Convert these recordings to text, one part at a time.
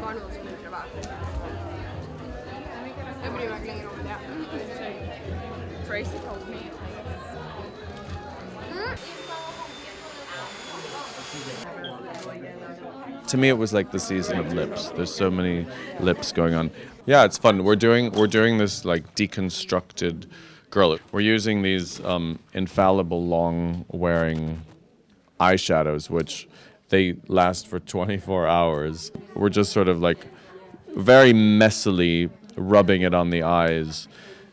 var noe som lurte meg. Jeg bryr meg ikke lenger om det. Tracy told me. To me, it was like the season of lips. There's so many lips going on. Yeah, it's fun. We're doing this like deconstructed girl. We're using these infallible long wearing eyeshadows, which they last for 24 hours. We're just sort of like very messily rubbing it on the eyes,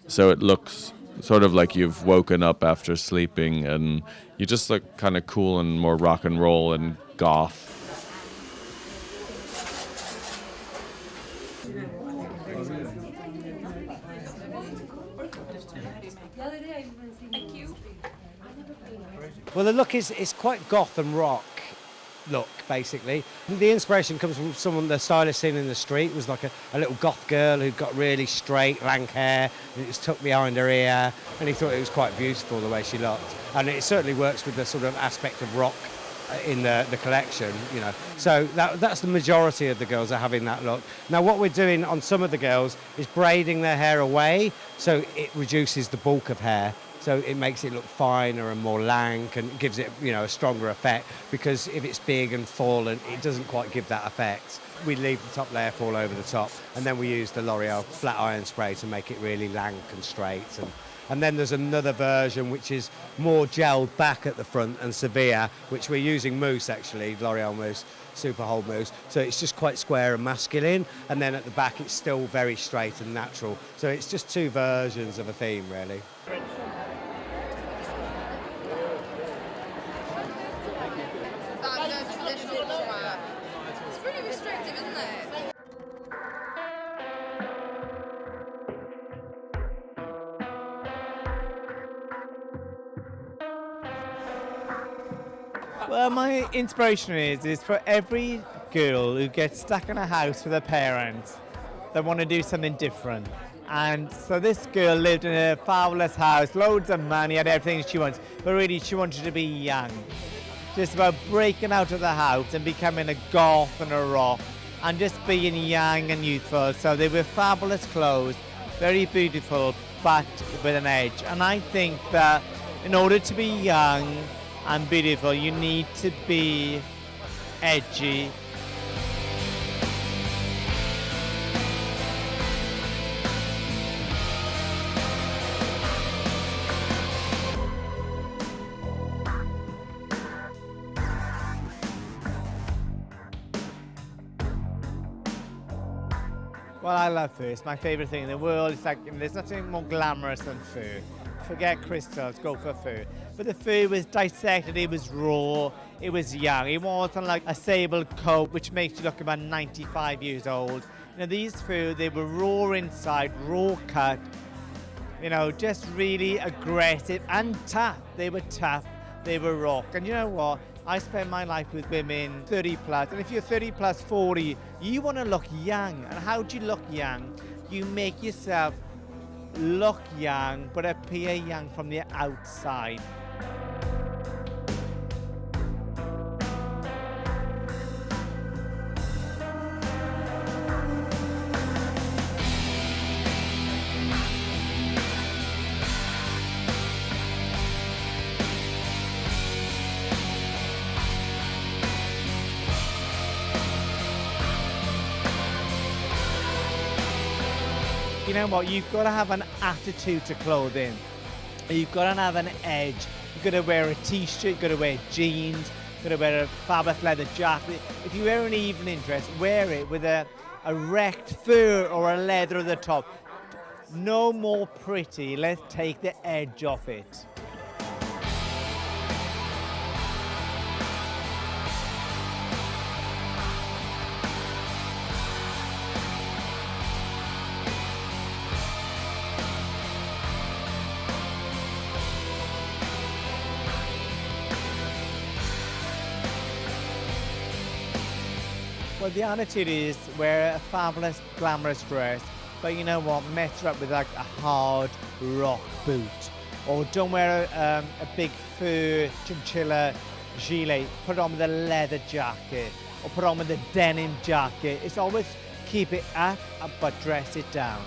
so it looks sort of like you've woken up after sleeping, and you just look kind of cool and more rock and roll and goth. Well, the look is quite goth and rock look, basically. The inspiration comes from someone the stylist seen in the street. It was like a little goth girl who'd got really straight, lank hair, and it was tucked behind her ear, and he thought it was quite beautiful the way she looked. And it certainly works with the sort of aspect of rock in the collection, you know. So that's the majority of the girls are having that look. Now, what we're doing on some of the girls is braiding their hair away, so it reduces the bulk of hair. So it makes it look finer and more lank and gives it, you know, a stronger effect, because if it's big and fallen, it doesn't quite give that effect. We leave the top layer fall over the top, and then we use the L'Oreal flat iron spray to make it really lank and straight. And then there's another version which is more gelled back at the front and severe, which we're using mousse actually, L'Oreal mousse, super hold mousse. So it's just quite square and masculine, and then at the back it's still very straight and natural. So it's just two versions of a theme really. It's pretty restrictive, isn't it? Well, my inspiration is for every girl who gets stuck in a house with her parents that want to do something different. And so this girl lived in a fabulous house, loads of money, had everything she wants, but really she wanted to be young. Just about breaking out of the house and becoming a goth and a rock and just being young and youthful. So they were fabulous clothes, very beautiful, but with an edge. And I think that in order to be young and beautiful, you need to be edgy. Well, I love fur. It's my favourite thing in the world. It's like, there's nothing more glamorous than fur. Forget crystals, go for fur. But the fur was dissected, it was raw, it was young. It wasn't like a sable coat, which makes you look about 95 years old. You know, these fur, they were raw inside, raw cut, you know, just really aggressive and tough. They were tough, they were rock. And you know what? I spend my life with women 30 plus, and if you're 30 plus 40, you want to look young. And how do you look young? You make yourself look young, but appear young from the outside. You know what, you've got to have an attitude to clothing. You've got to have an edge. You've got to wear a t-shirt, you've got to wear jeans, you've got to wear a fabulous leather jacket. If you wear an evening dress, wear it with a wrecked fur or a leather at the top. No more pretty, let's take the edge off it. Well, the attitude is wear a fabulous, glamorous dress, but you know what, mess her up with like a hard rock boot. Or don't wear a big fur chinchilla gilet, put it on with a leather jacket, or put it on with a denim jacket. It's always keep it up, but dress it down.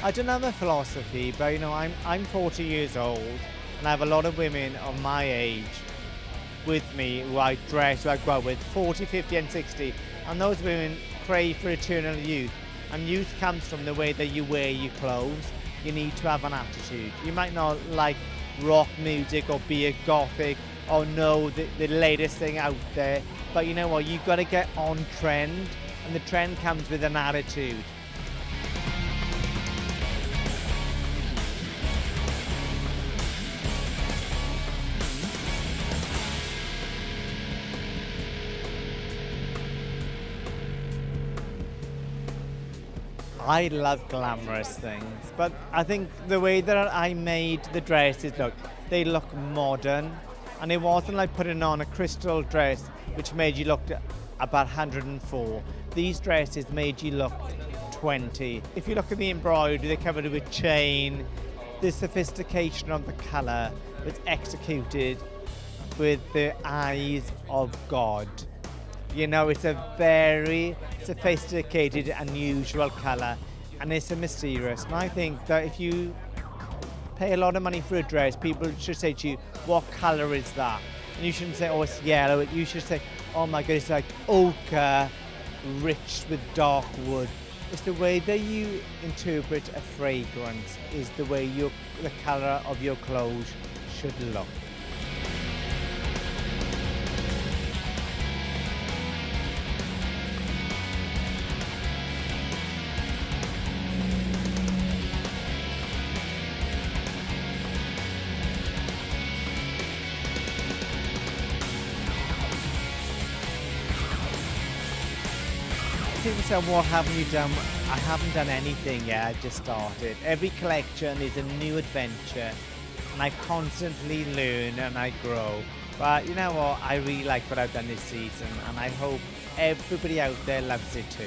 I don't have a philosophy, but you know, I'm 40 years old, and I have a lot of women of my age with me who I dress, who I go out with, 40, 50 and 60, and those women crave for eternal youth. And youth comes from the way that you wear your clothes. You need to have an attitude. You might not like rock music or be a gothic or know the latest thing out there, but you know what, you've got to get on trend, and the trend comes with an attitude. I love glamorous things, but I think the way that I made the dresses look, they look modern, and it wasn't like putting on a crystal dress which made you look about 104. These dresses made you look 20. If you look at the embroidery, they're covered with chain. The sophistication of the colour was executed with the eyes of God. You know, it's a very sophisticated, unusual colour, and it's a mysterious. And I think that if you pay a lot of money for a dress, people should say to you, what colour is that? And you shouldn't say, oh, it's yellow. You should say, oh my God, it's like ochre, rich with dark wood. It's the way that you interpret a fragrance is the way the colour of your clothes should look. People say, what haven't you done? I haven't done anything yet, I've just started. Every collection is a new adventure, and I constantly learn and I grow. But you know what, I really like what I've done this season, and I hope everybody out there loves it too.